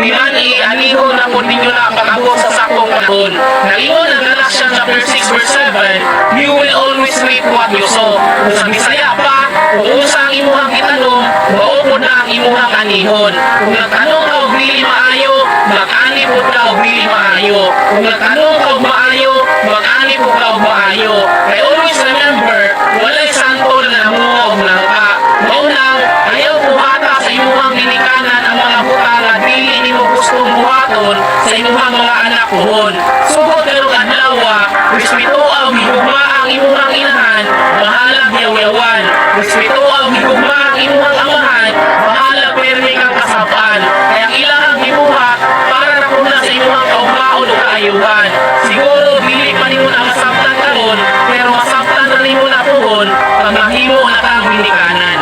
Dinani, anihon na po ninyo na pag-abot sa sakong panahon. Nalingon ang Galatians chapter 6 verse 7, you will always reap what you sow. Kung sa Bisaya pa, kung usa ang imuhang itanong, maupod na ang imuhang anihon. Kung nagtanong ka og dili maayo, mag-ani po ka og dili maayo. Kung nagtanong ka og maayo, mag-ani po ka og maayo. Kaya always remember, walay santol na namunga og nangka. Maunang, ayaw buhata sa imuhang ginikanan ang mga butala dili nimo gustong buhaton sa imuhang mga anak pohon. Sugod karong adlaw, respeto ang higugma ang imuhang inahan, bahala yaw-yawan. Respeto ang higugma ang imuhang amahan, bahala permi kang kasapaan. Kaya ang ilahang himuha para na kuna sa imuhang kaugmaon o kaayuhan. Siguro dili pa nimo na masabtan karon, pero masabtan na nimo na pohon pag mahimo na kang ginikanan.